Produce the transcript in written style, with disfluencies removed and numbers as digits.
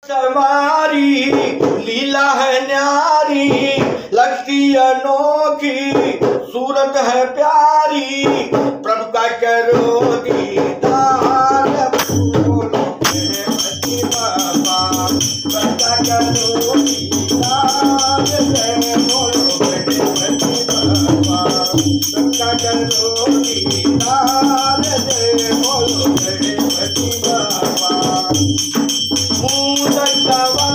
सवारी लीला है न्यारी, लगती अनोखी, सूरत है प्यारी, प्रभु का करो दीदार, बोलो गणपति बाबा, प्रभु का करो दीदार, बोलो गणपति बाबा, प्रभु का करो दीदार, बोलो गणपति बाबा।